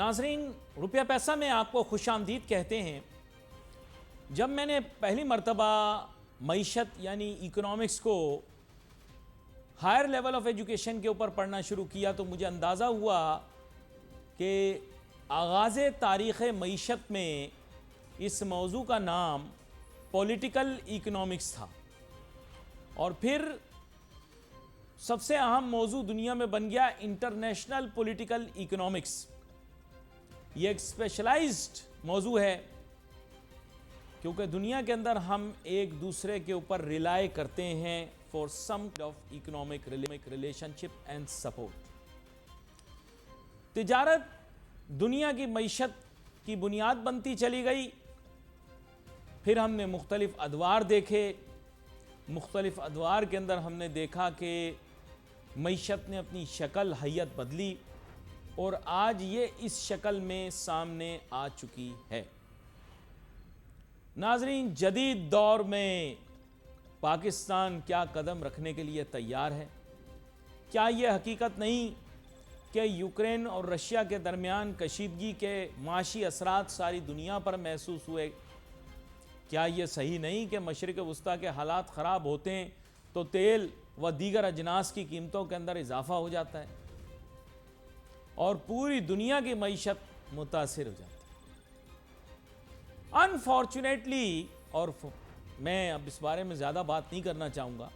ناظرین، روپیہ پیسہ میں آپ کو خوش آمدید کہتے ہیں۔ جب میں نے پہلی مرتبہ معیشت یعنی اکنامکس کو ہائر لیول آف ایجوکیشن کے اوپر پڑھنا شروع کیا تو مجھے اندازہ ہوا کہ آغاز تاریخ معیشت میں اس موضوع کا نام پولیٹیکل اکنامکس تھا، اور پھر سب سے اہم موضوع دنیا میں بن گیا انٹرنیشنل پولیٹیکل اکنامکس۔ یہ ایک اسپیشلائزڈ موضوع ہے کیونکہ دنیا کے اندر ہم ایک دوسرے کے اوپر ریلائی کرتے ہیں for some of economic relation ship and support. تجارت دنیا کی معیشت کی بنیاد بنتی چلی گئی، پھر ہم نے مختلف ادوار دیکھے، مختلف ادوار کے اندر ہم نے دیکھا کہ معیشت نے اپنی شکل حیت بدلی اور آج یہ اس شکل میں سامنے آ چکی ہے۔ ناظرین، جدید دور میں پاکستان کیا قدم رکھنے کے لیے تیار ہے؟ کیا یہ حقیقت نہیں کہ یوکرین اور رشیا کے درمیان کشیدگی کے معاشی اثرات ساری دنیا پر محسوس ہوئے؟ کیا یہ صحیح نہیں کہ مشرق وسطیٰ کے حالات خراب ہوتے ہیں تو تیل و دیگر اجناس کی قیمتوں کے اندر اضافہ ہو جاتا ہے اور پوری دنیا کی معیشت متاثر ہو جاتی ہے؟ انفارچونیٹلی، اور میں اب اس بارے میں زیادہ بات نہیں کرنا چاہوں گا،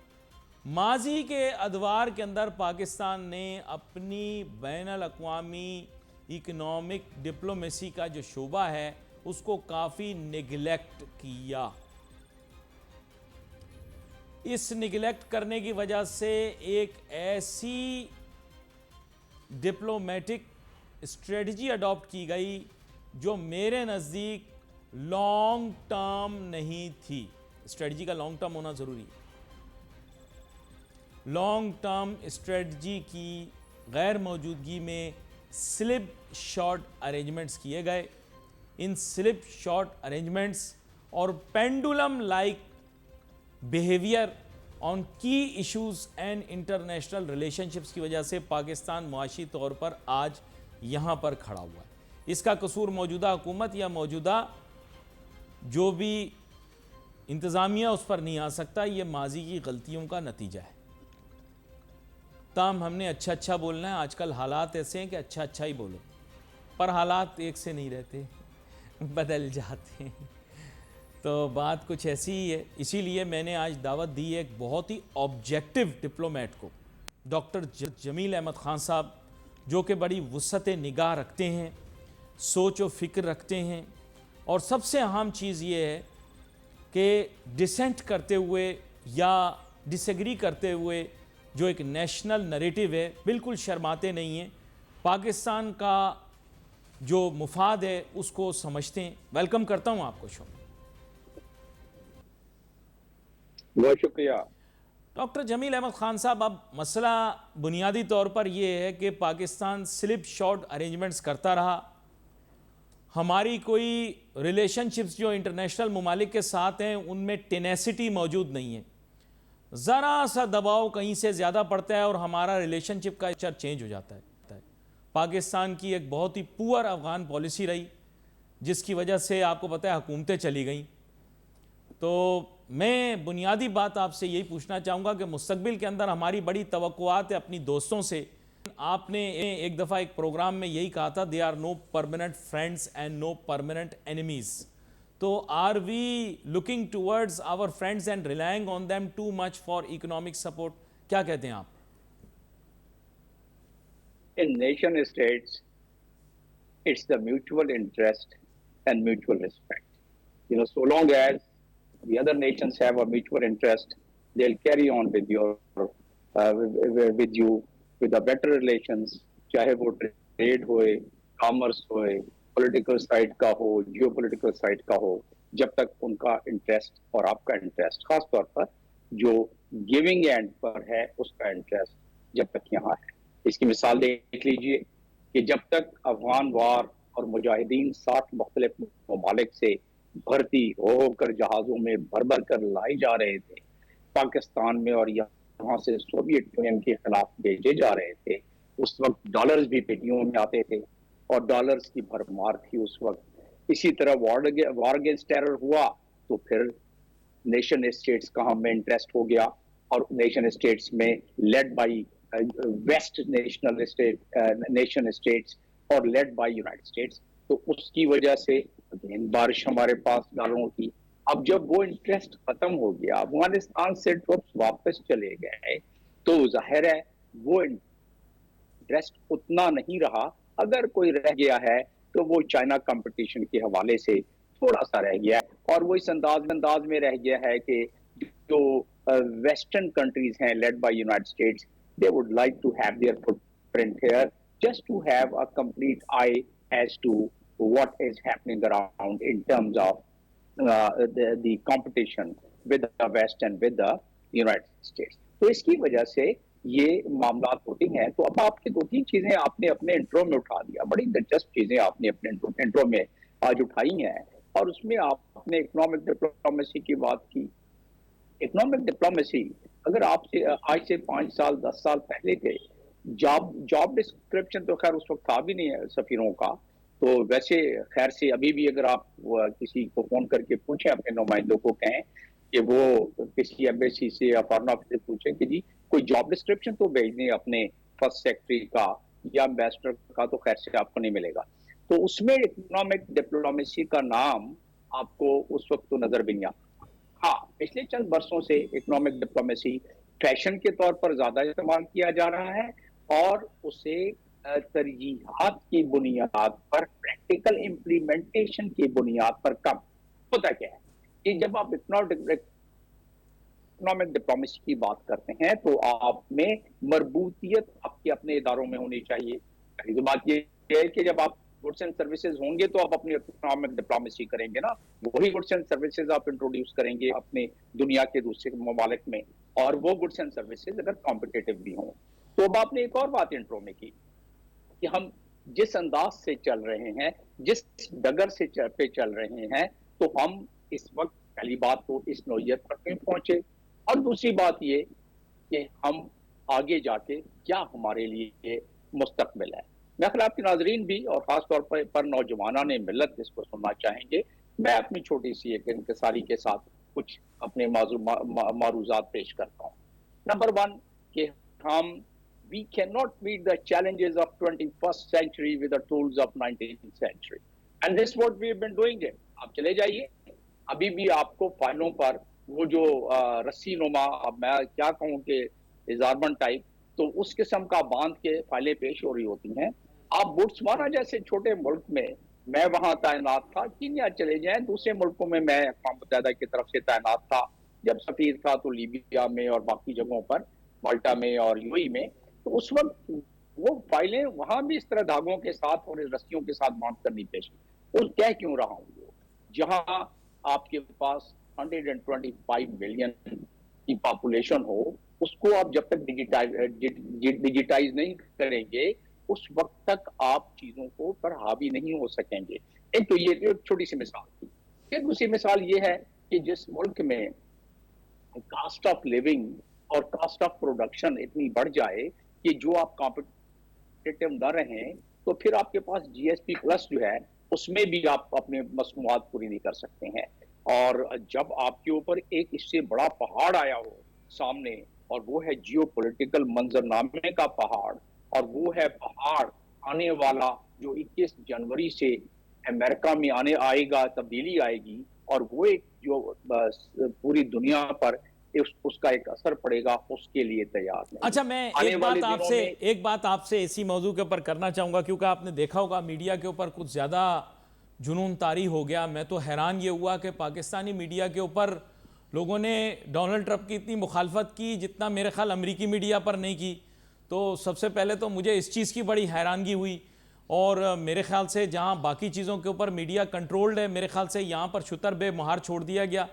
ماضی کے ادوار کے اندر پاکستان نے اپنی بین الاقوامی اکنامک ڈپلومیسی کا جو شعبہ ہے اس کو کافی نیگلیکٹ کیا۔ اس نیگلیکٹ کرنے کی وجہ سے ایک ایسی ڈپلومیٹک اسٹریٹجی اڈاپٹ کی گئی جو میرے نزدیک لانگ ٹرم نہیں تھی۔ اسٹریٹجی کا لانگ ٹرم ہونا ضروری ہے۔ لانگ ٹرم اسٹریٹجی کی غیر موجودگی میں سلپ شارٹ ارینجمنٹس کیے گئے۔ ان سلپ شارٹ ارینجمنٹس اور پینڈولم لائک بیہیویئر آن کی issues and international relation ships کی وجہ سے پاکستان معاشی طور پر آج یہاں پر کھڑا ہوا ہے۔ اس کا قصور موجودہ حکومت یا موجودہ جو بھی انتظامیہ اس پر نہیں آ سکتا، یہ ماضی کی غلطیوں کا نتیجہ ہے۔ تاہم ہم نے اچھا اچھا بولنا ہے۔ آج کل حالات ایسے ہیں کہ اچھا اچھا ہی بولو، پر حالات ایک سے نہیں رہتے، بدل جاتے ہیں۔ تو بات کچھ ایسی ہی ہے۔ اسی لیے میں نے آج دعوت دی ایک بہت ہی آبجیکٹو ڈپلومیٹ کو، ڈاکٹر جمیل احمد خان صاحب، جو کہ بڑی وسعت نگاہ رکھتے ہیں، سوچ و فکر رکھتے ہیں، اور سب سے اہم چیز یہ ہے کہ ڈسینٹ کرتے ہوئے یا ڈس ایگری کرتے ہوئے جو ایک نیشنل نریٹو ہے بالکل شرماتے نہیں ہیں، پاکستان کا جو مفاد ہے اس کو سمجھتے ہیں۔ ویلکم کرتا ہوں آپ کو شو میں۔ بہت شکریہ ڈاکٹر جمیل احمد خان صاحب، اب مسئلہ بنیادی طور پر یہ ہے کہ پاکستان سلپ شارٹ ارینجمنٹس کرتا رہا، ہماری کوئی ریلیشن شپس جو انٹرنیشنل ممالک کے ساتھ ہیں ان میں ٹینیسٹی موجود نہیں ہے، ذرا سا دباؤ کہیں سے زیادہ پڑتا ہے اور ہمارا ریلیشن شپ کا اسٹرکچر چینج ہو جاتا ہے۔ پاکستان کی ایک بہت ہی پور افغان پالیسی رہی جس کی وجہ سے آپ کو پتہ ہے حکومتیں چلی گئیں۔ تو میں بنیادی بات آپ سے یہی پوچھنا چاہوں گا کہ مستقبل کے اندر ہماری بڑی توقعات ہے اپنی دوستوں سے۔ آپ نے ایک دفعہ ایک پروگرام میں یہی کہا تھا "they are no permanent friends and no permanent enemies". تو are we looking towards our friends and relying on them too much for economic support? کیا کہتے ہیں آپ؟ In nation states, it's the mutual interest and mutual respect. So long as the other nations have a mutual interest, they'll carry on with you with the better relations. چاہے وہ trade ہوئے، commerce ہوئے، political side کا ہو، Jio political side کا ہو، جب تک ان کا interest اور آپ کا انٹرسٹ، خاص طور پر جو گیونگ اینڈ پر ہے اس کا انٹرسٹ جب تک یہاں ہے۔ اس کی مثال دیکھ لیجئے کہ جب تک افغان وار اور مجاہدین 60 مختلف ممالک سے بھرتی ہو کر جہازوں میں بھر بھر کر لائے جا رہے تھے پاکستان میں، اور یہاں سے سوویت یونین کے خلاف بھیجے جا رہے تھے، اس وقت ڈالرز بھی پیٹیوں میں آتے تھے، اور ڈالرز کی بھرمار تھی اس وقت. اسی طرح وار اگینسٹ ٹیرر ہوا تو پھر نیشن اسٹیٹس کا ہم میں انٹرسٹ ہو گیا, اور نیشن اسٹیٹس میں lead by west nation states اور لیڈ بائی یونائٹڈ اسٹیٹس. تو اس کی وجہ سے بارش ہمارے پاس ڈالروں کی. اب جب وہ انٹرسٹ ختم ہو گیا, افغانستان سے ٹروپس واپس چلے گئے, تو ظاہر ہے وہ انٹرسٹ اتنا نہیں رہا. اگر کوئی رہ گیا ہے تو وہ چائنا کمپٹیشن کے حوالے سے تھوڑا سا رہ گیا ہے, اور وہ اس انداز میں رہ گیا ہے کہ جو ویسٹرن کنٹریز ہیں lead by United status, they would like to have their footprint here just to have a complete eye as to what is happening around in terms of the competition with the West and with the United States. تو اس کی وجہ سے یہ معاملات ہوتے ہیں. تو اب آپ کی دو تین چیزیں آپ نے اپنے انٹرو میں اٹھا دیا, بڑی دلچسپ چیزیں آپ نے اپنے انٹرو میں آج اٹھائی ہیں, اور اس میں آپ نے اکنامک ڈپلومیسی کی بات کی. اکنامک ڈپلومیسی اگر آپ سے آج سے 5 سال 10 سال پہلے تھے, جاب ڈسکرپشن تو خیر اس وقت تھا بھی نہیں ہے سفیروں کا. تو ویسے خیر سے ابھی بھی اگر آپ کسی کو فون کر کے پوچھیں, اپنے نمائندوں کو کہیں کہ وہ کسی ایمبیسی سے یا فارن آفس سے پوچھیں کہ جی کوئی جاب ڈسکرپشن تو بھیج دیں اپنے فرسٹ سیکرٹری کا یا امبیسڈر کا, تو خیر سے آپ کو نہیں ملے گا. تو اس میں اکنامک ڈپلومیسی کا نام آپ کو اس وقت تو نظر بھی نہیں آتا. ہاں, پچھلے چند برسوں سے اکنامک ڈپلومیسی فیشن کے طور پر زیادہ استعمال کیا جا رہا ہے, اور اسے ترجیحات کی بنیاد پر, پریکٹیکل امپلیمنٹیشن کی بنیاد پر کم. ہوتا کیا ہے کہ جب آپ اکنامک ڈپلومیسی کی بات کرتے ہیں تو آپ میں مربوطیت آپ کے اپنے اداروں میں ہونی چاہیے. پہلی بات یہ ہے کہ جب آپ گڈس اینڈ سروسز ہوں گے تو آپ اپنی اکنامک ڈپلومیسی کریں گے نا, وہی گڈس اینڈ سروسز آپ انٹروڈیوس کریں گے اپنے دنیا کے دوسرے ممالک میں, اور وہ گڈس اینڈ سروسز اگر کمپٹیٹو بھی ہوں. تو اب آپ نے ایک اور بات انٹرو میں کی کہ ہم جس انداز سے چل رہے ہیں, جس ڈگر سے پہ چل رہے ہیں, تو ہم اس وقت پہلی بات تو اس نوعیت پر کہیں پہنچے, اور دوسری بات یہ کہ ہم آگے جا کے کیا ہمارے لیے مستقبل ہے. میں خیال آپ کے ناظرین بھی اور خاص طور پر نوجوانان ملت اس کو سننا چاہیں گے. میں اپنی چھوٹی سی ایک انکساری کے ساتھ کچھ اپنے معروضات پیش کرتا ہوں. نمبر 1 کہ ہم we cannot meet the challenges of 21st century with the tools of 19th century. And this is what we have been doing it. آپ چلے جائیے, ابھی بھی آپ کو فائلوں پر وہ جو رسی نما, اب میں کیا کہوں کہ ازارمن ٹائپ, تو اس قسم کا باندھ کے فائلیں پیش ہو رہی ہوتی ہیں. آپ بوٹسوانا جیسے چھوٹے ملک میں وہاں تعینات تھا, کینیا چلے جائیں, دوسرے ملکوں میں اقوام متحدہ کی طرف سے تعینات تھا. جب سفیر تھا تو لیبیا میں اور باقی جگہوں پر, مالٹا میں اور یوئی میں, تو اس وقت وہ فائلیں وہاں بھی اس طرح دھاگوں کے ساتھ اور رسیوں کے ساتھ باندھ کرنی پیش. اور کہہ کیوں رہا ہوں, جہاں آپ کے پاس 125 ملین کی پاپولیشن ہو, اس کو آپ جب تک ڈیجیٹائز نہیں کریں گے, اس وقت تک آپ چیزوں کو پر حاوی نہیں ہو سکیں گے. ایک تو یہ چھوٹی سی مثال تھی. پھر دوسری مثال یہ ہے کہ جس ملک میں کاسٹ آف لیونگ اور کاسٹ آف پروڈکشن اتنی بڑھ جائے کہ جو آپ کمپٹیٹو نہ رہیں, تو پھر آپ کے پاس جی ایس پی پلس جو ہے اس میں بھی آپ اپنے مصنوعات پوری نہیں کر سکتے ہیں. اور جب آپ کے اوپر ایک اس سے بڑا پہاڑ آیا ہو سامنے, اور وہ ہے جیو پولیٹیکل منظرنامے کا پہاڑ, اور وہ ہے پہاڑ آنے والا جو 21 جنوری سے امریکہ میں آئے گا, تبدیلی آئے گی, اور وہ ایک جو پوری دنیا پر اس کا ایک اثر پڑے گا, اس کے لیے تیار نہیں. اچھا, میں ایک بات آپ سے اسی موضوع کے اوپر کرنا چاہوں گا, کیونکہ آپ نے دیکھا ہوگا میڈیا کے اوپر کچھ زیادہ جنون طاری ہو گیا. میں تو حیران یہ ہوا کہ پاکستانی میڈیا کے اوپر لوگوں نے ڈونلڈ ٹرمپ کی اتنی مخالفت کی جتنا میرے خیال امریکی میڈیا پر نہیں کی. تو سب سے پہلے تو مجھے اس چیز کی بڑی حیرانگی ہوئی, اور میرے خیال سے جہاں باقی چیزوں کے اوپر میڈیا کنٹرولڈ ہے, میرے خیال سے یہاں پر شتر بے مہار چھوڑ دیا گیا.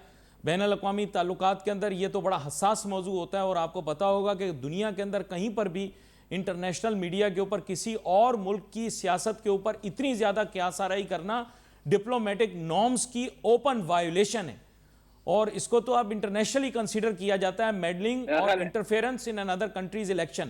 بین الاقوامی تعلقات کے اندر یہ تو بڑا حساس موضوع ہوتا ہے, اور آپ کو پتا ہوگا کہ دنیا کے اندر کہیں پر بھی انٹرنیشنل میڈیا کے اوپر کسی اور ملک کی سیاست کے اوپر اتنی زیادہ قیاس آرائی کرنا ڈپلومیٹک نارمز کی اوپن وائیولیشن ہے, اور اس کو تو اب انٹرنیشنلی کنسیڈر کیا جاتا ہے میڈلنگ اور interference in another countries election.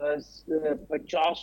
50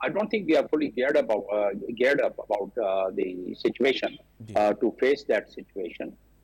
I don't think we are fully geared up about the situation to face that situation.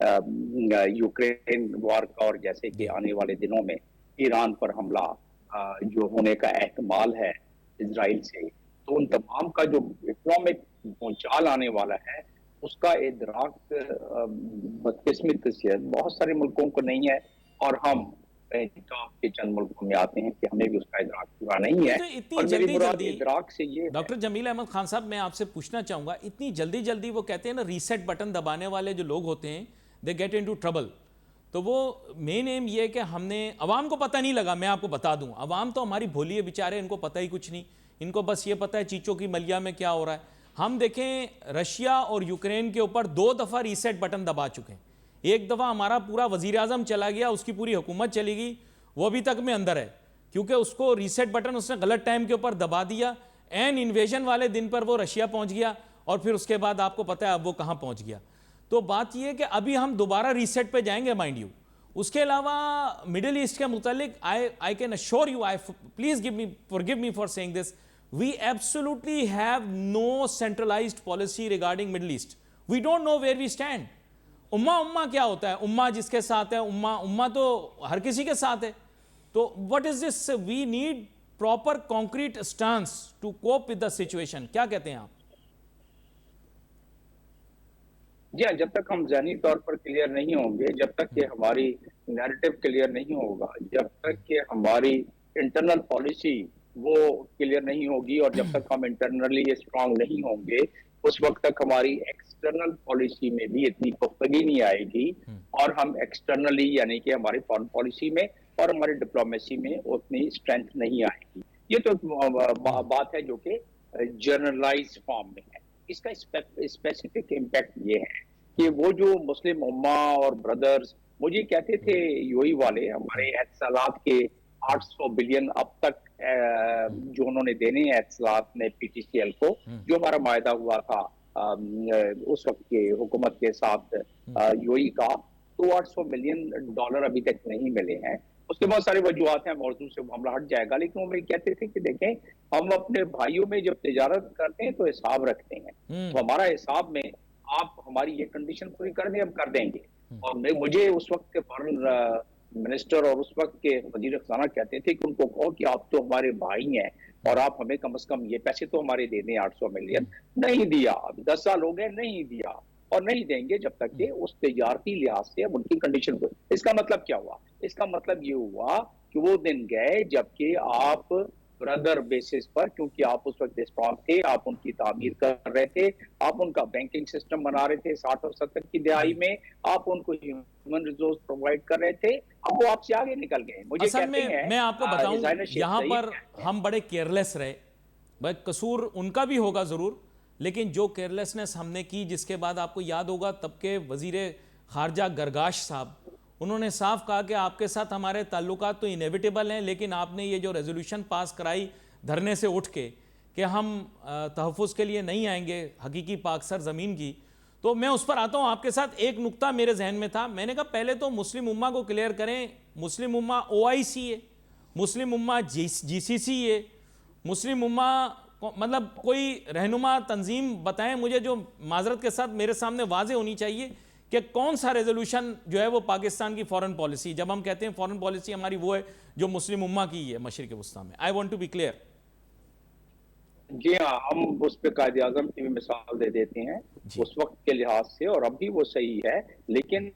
Ukraine war کا اور جیسے کہ آنے والے دنوں میں ایران پر حملہ جو ہونے کا احتمال ہے اسرائیل سے، تو ان تمام کا جو اکنامک بھونچال آنے والا ہے اس کا ادراک بدقسمتی سے بہت سارے ملکوں کو نہیں ہے، اور ہم ٹاپ کے چند ملکوں میں آتے ہیں کہ ہمیں بھی اس کا ادراک پورا نہیں ہے. تو اتنی اور میری جلدی مراد جلدی ادراک سے یہ ہے. ڈاکٹر جمیل احمد خان صاحب، میں آپ سے پوچھنا چاہوں گا، اتنی جلدی جلدی وہ کہتے ہیں نا ریسیٹ بٹن دبانے والے جو لوگ ہوتے ہیں دے گیٹ انٹو ٹربل. تو وہ مین ایم یہ کہ ہم نے عوام کو پتہ نہیں لگا. میں آپ کو بتا دوں، عوام تو ہماری بھولی ہے بیچارے، ان کو پتہ ہی کچھ نہیں. ان کو بس یہ پتہ ہے چیچوں کی ملیا میں کیا ہو رہا ہے. ہم دیکھیں رشیا اور یوکرین کے اوپر 2 دفعہ ریسیٹ بٹن دبا چکے ہیں. ایک دفعہ ہمارا پورا وزیر اعظم چلا گیا، اس کی پوری حکومت چلی گئی، وہ ابھی تک میں اندر ہے کیونکہ اس کو ریسیٹ بٹن اس نے غلط ٹائم کے اوپر دبا دیا. این انویژن والے دن پر وہ رشیا پہنچ گیا، اور پھر اس کے بعد آپ کو پتہ ہے اب وہ کہاں پہنچ گیا. تو بات یہ ہے کہ ابھی ہم دوبارہ ریسیٹ پہ جائیں گے مائنڈ یو. اس کے علاوہ مڈل ایسٹ کے متعلق I can assure you, please forgive me for saying this, we absolutely have no centralized policy regarding Middle East. We don't know where we stand. امہ کیا ہوتا ہے؟ امہ جس کے ساتھ ہے، امہ تو ہر کسی کے ساتھ ہے. تو what is this? We need proper concrete stance to cope with the situation. کیا کہتے ہیں آپ؟ جی ہاں، جب تک ہم ذہنی طور پر کلیئر نہیں ہوں گے، جب تک کہ ہماری نیریٹو کلیئر نہیں ہوگا، جب تک کہ ہماری انٹرنل پالیسی وہ کلیئر نہیں ہوگی، اور جب تک ہم انٹرنلی اسٹرانگ نہیں ہوں گے، اس وقت تک ہماری ایکسٹرنل پالیسی میں بھی اتنی پختگی نہیں آئے گی، اور ہم ایکسٹرنلی یعنی کہ ہماری فارن پالیسی میں اور ہماری ڈپلومیسی میں اتنی اسٹرینتھ نہیں آئے گی. یہ تو بات ہے جو کہ جنرلائز فارم میں ہے. اس کا اسپیسیفک امپیکٹ یہ ہے کہ وہ جو مسلم امہ اور بردرز مجھے کہتے تھے یو ای والے، ہمارے اتصالات کے 800 بلین اب تک جو انہوں نے دینے ہیں اتصالات نے پی ٹی سی ایل کو، جو ہمارا معاہدہ ہوا تھا اس وقت کے حکومت کے ساتھ یو ای کا، تو 800 ملین ڈالر ابھی تک نہیں ملے ہیں. اس کے بہت سارے وجوہات ہیں، موضوع سے معاملہ ہٹ جائے گا، لیکن وہ میرے کہتے تھے کہ دیکھیں ہم اپنے بھائیوں میں جب تجارت کرتے ہیں تو حساب رکھتے ہیں، تو ہمارا حساب میں آپ ہماری یہ کنڈیشن پوری کر دیں، ہم کر دیں گے. اور مجھے اس وقت کے فارن منسٹر اور اس وقت کے وزیر خزانہ کہتے تھے کہ ان کو کہو کہ آپ تو ہمارے بھائی ہیں اور آپ ہمیں کم از کم یہ پیسے تو ہمارے دے دیں. 800 ملین نہیں دیا، 10 سال ہو گئے نہیں دیا، اور نہیں دیں گے جب تک کہ اس تجارتی لحاظ سے اب ان کی کنڈیشن کو. اس کا مطلب کیا ہوا؟ اس کا مطلب یہ ہوا کہ وہ دن گئے جبکہ آپ برادر بیسس پر، کیونکہ آپ اس وقت اسٹرانگ تھے، آپ ان کی تعمیر کر رہے تھے، آپ ان کا بینکنگ سسٹم بنا رہے تھے 60 اور 70 کی دہائی میں، آپ ان کو ہیومن ریسورس پرووائڈ کر رہے تھے، اب وہ آپ سے آگے نکل گئے. مجھے اصل کہتے ہیں میں آپ کو بتاؤں یہاں پر ہیں ہم بڑے کیئرلیس رہے. بھائی قصور ان کا بھی ہوگا ضرور، لیکن جو کیئرلیسنس ہم نے کی، جس کے بعد آپ کو یاد ہوگا تب کے وزیر خارجہ گرگاش صاحب، انہوں نے صاف کہا کہ آپ کے ساتھ ہمارے تعلقات تو انیویٹیبل ہیں، لیکن آپ نے یہ جو ریزولوشن پاس کرائی دھرنے سے اٹھ کے کہ ہم تحفظ کے لیے نہیں آئیں گے حقیقی پاک سر زمین کی، تو میں اس پر آتا ہوں. آپ کے ساتھ ایک نقطہ میرے ذہن میں تھا، میں نے کہا پہلے تو مسلم امہ کو کلیئر کریں. مسلم امہ OIC ہے، مسلم امہ GCC ہے، مسلم امہ مطلب کوئی رہنما تنظیم بتائیں مجھے جو معذرت کے ساتھ میرے سامنے واضح ہونی چاہیے کہ کون سا ریزولوشن جو ہے وہ پاکستان کی فورن پالیسی، جب ہم کہتے ہیں فورن پالیسی ہماری وہ ہے جو مسلم امہ کی ہے مشرق وسطیٰ میں. I want to be clear. جی ہاں، ہم اس پہ قائد اعظم کی بھی مثال دے دیتے ہیں اس وقت کے لحاظ سے، اور اب بھی وہ صحیح ہے. لیکن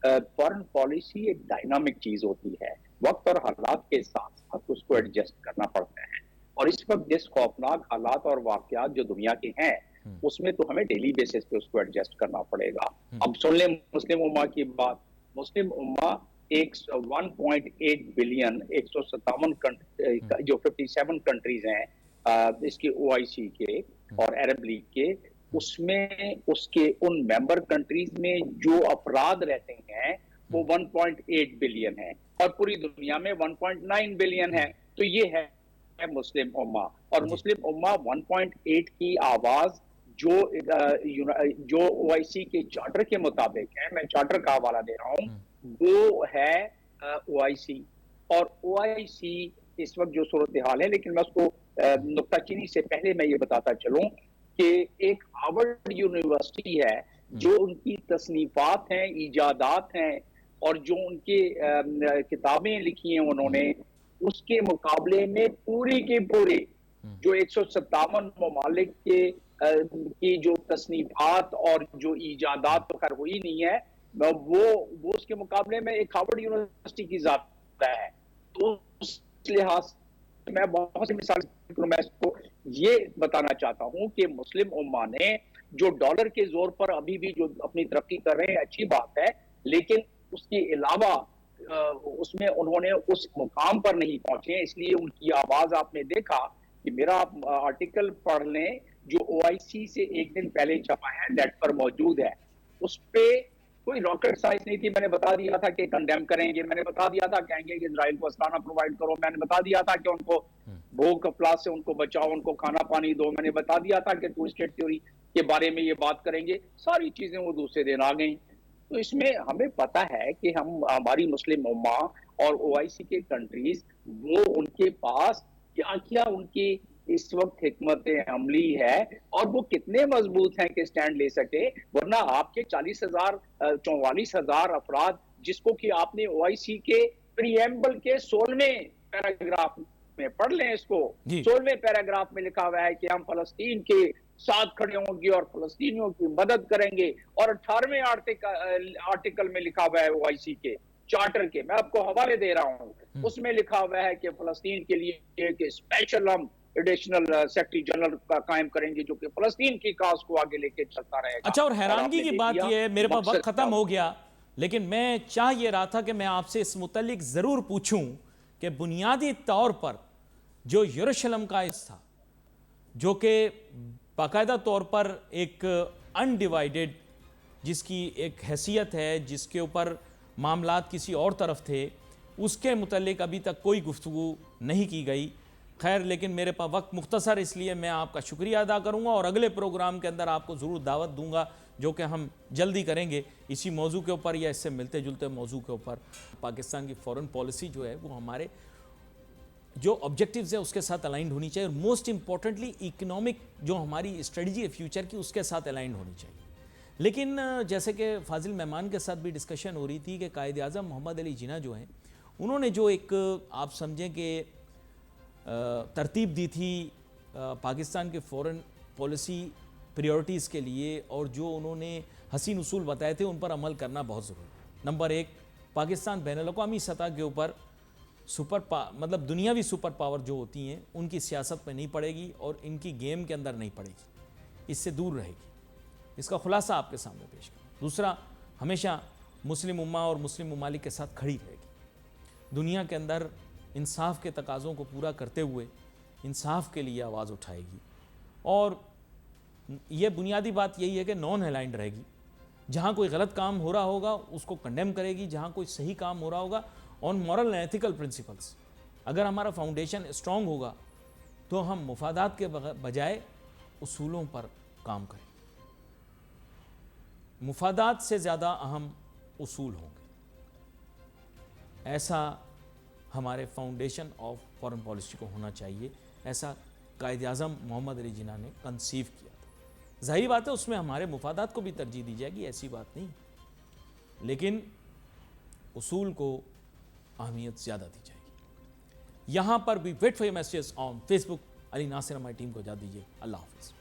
فارن پالیسی ایک ڈائنامک چیز ہوتی ہے، وقت اور حالات کے ساتھ ساتھ اس کو ایڈجسٹ کرنا پڑتا ہے. اور اس وقت جس خوفناک حالات اور واقعات جو دنیا کے ہیں، اس میں تو ہمیں ڈیلی بیسس پہ اس کو ایڈجسٹ کرنا پڑے گا. اب سن لیں مسلم امہ کی بات. مسلم امہ 1.8 بلین 157 جو 57 کنٹریز ہیں اس کے OIC کے اور عرب لیگ کے، اس میں اس کے ان ممبر کنٹریز میں جو افراد رہتے ہیں وہ 1.8 بلین ہیں، اور پوری دنیا میں 1.9 بلین ہے. تو یہ ہے مسلم امہ. اور مسلم امہ 1.8 کی آواز جو OIC کے چارٹر کے مطابق ہے، میں چارٹر کا حوالہ دے رہا ہوں، وہ ہے OIC. اور OIC اس وقت جو صورتحال ہے، لیکن میں اس کو نکتہ چینی سے پہلے میں یہ بتاتا چلوں کہ ایک ہارورڈ یونیورسٹی ہے جو ان کی تصنیفات ہیں، ایجادات ہیں، اور جو ان کے کتابیں لکھی ہیں انہوں نے، اس کے مقابلے میں پوری کے پورے جو 157 ممالک کی جو تصنیفات اور جو ایجادات تو خیر ہوئی نہیں ہے، وہ اس کے مقابلے میں ایک ہارورڈ یونیورسٹی کی ذات ہے. تو اس لحاظ سے میں بہت سی مثال میں اس کو یہ بتانا چاہتا ہوں کہ مسلم امہ نے جو ڈالر کے زور پر ابھی بھی جو اپنی ترقی کر رہے ہیں اچھی بات ہے، لیکن اس کے علاوہ اس میں انہوں نے اس مقام پر نہیں پہنچے. اس لیے ان کی آواز آپ نے دیکھا کہ میرا آرٹیکل پڑھ لیں جو OIC سے ایک دن پہلے چھپا ہے، نیٹ پر موجود ہے. اس پہ کوئی راکٹ سائنس نہیں تھی. میں نے بتا دیا تھا کہ کنڈیم کریں گے، میں نے بتا دیا تھا کہیں گے کہ اسرائیل کو اسلحہ پرووائڈ کرو، میں نے بتا دیا تھا کہ ان کو بھوک افلاس سے ان کو بچاؤ، ان کو کھانا پانی دو، میں نے بتا دیا تھا کہ ٹو اسٹیٹ تھیوری کے بارے میں یہ بات کریں گے. ساری چیزیں وہ دوسرے دن آ گئیں. تو اس میں ہمیں پتہ ہے کہ ہماری مسلم امہ اور OIC کے کنٹریز، وہ ان کے پاس کیا کیا ان کی اس وقت حکمت عملی ہے اور وہ کتنے مضبوط ہیں کہ سٹینڈ لے سکے. ورنہ آپ کے 44,000 افراد جس کو کہ آپ نے OIC کے پریمبل کے 16ویں پیراگراف میں پڑھ لیں، اس کو 16ویں پیراگراف میں لکھا ہوا ہے کہ ہم فلسطین کے ساتھ کھڑے ہوں گے اور فلسطینیوں کی مدد کریں گے. اور 18ویں آرٹیکل میں لکھا ہوا ہے OIC کے چارٹر کے، میں آپ کو حوالے دے رہا ہوں، اس میں لکھا ہوا ہے کہ فلسطین کے لیے ایک اسپیشل ہم ایڈیشنل سیکرٹری جنرل کا قائم کریں گے جو کہ فلسطین کی کاز کو آگے لے کے چلتا رہے گا. اچھا، اور حیرانگی کی بات یہ ہے، میرے پاس وقت ختم ہو گیا، لیکن میں چاہ یہ رہا تھا کہ میں آپ سے اس متعلق ضرور پوچھوں کہ بنیادی طور پر جو یروشلم کا حصہ تھا، جو کہ باقاعدہ طور پر ایک انڈیوائیڈڈ، جس کی ایک حیثیت ہے، جس کے اوپر معاملات کسی اور طرف تھے، اس کے متعلق ابھی تک کوئی گفتگو نہیں کی گئی. خیر، لیکن میرے پاس وقت مختصر، اس لیے میں آپ کا شکریہ ادا کروں گا اور اگلے پروگرام کے اندر آپ کو ضرور دعوت دوں گا، جو کہ ہم جلدی کریں گے اسی موضوع کے اوپر یا اس سے ملتے جلتے موضوع کے اوپر. پاکستان کی فورن پالیسی جو ہے وہ ہمارے جو آبجیکٹیوز ہے اس کے ساتھ الائنڈ ہونی چاہیے، اور موسٹ امپورٹنٹلی اکنامک جو ہماری اسٹریٹجی ہے فیوچر کی، اس کے ساتھ الائنڈ ہونی چاہیے. لیکن جیسے کہ فاضل مہمان کے ساتھ بھی ڈسکشن ہو رہی تھی کہ قائد اعظم محمد علی جناح جو ہیں، انہوں نے جو ایک آپ سمجھیں کہ ترتیب دی تھی پاکستان کے فورن پالیسی پریورٹیز کے لیے، اور جو انہوں نے حسین اصول بتائے تھے ان پر عمل کرنا بہت ضروری ہے. نمبر 1، پاکستان بین الاقوامی سطح کے اوپر مطلب دنیاوی سپر پاور جو ہوتی ہیں ان کی سیاست میں نہیں پڑے گی اور ان کی گیم کے اندر نہیں پڑے گی، اس سے دور رہے گی. اس کا خلاصہ آپ کے سامنے پیش کریں. دوسرا، ہمیشہ مسلم امہ اور مسلم ممالک کے ساتھ کھڑی رہے گی، دنیا کے اندر انصاف کے تقاضوں کو پورا کرتے ہوئے انصاف کے لیے آواز اٹھائے گی. اور یہ بنیادی بات یہی ہے کہ نان الائنڈ رہے گی. جہاں کوئی غلط کام ہو رہا ہوگا اس کو کنڈیم کرے گی، جہاں کوئی صحیح کام ہو رہا ہوگا آن مورل اینڈ ایتھیکل پرنسپلس. اگر ہمارا فاؤنڈیشن اسٹرانگ ہوگا تو ہم مفادات کے بجائے اصولوں پر کام کریں. مفادات سے زیادہ اہم اصول ہوں گے. ایسا ہمارے فاؤنڈیشن آف فارن پالیسی کو ہونا چاہیے. ایسا قائد اعظم محمد علی جناح نے کنسیو کیا تھا. ظاہری بات ہے اس میں ہمارے مفادات کو بھی ترجیح دی جائے گی، ایسی بات نہیں، لیکن اصول کو اہمیت زیادہ دی جائے گی. یہاں پر بھی wait for your messages on Facebook. Ali Nasir ہماری ٹیم کو اجازت دیجیے. اللہ حافظ.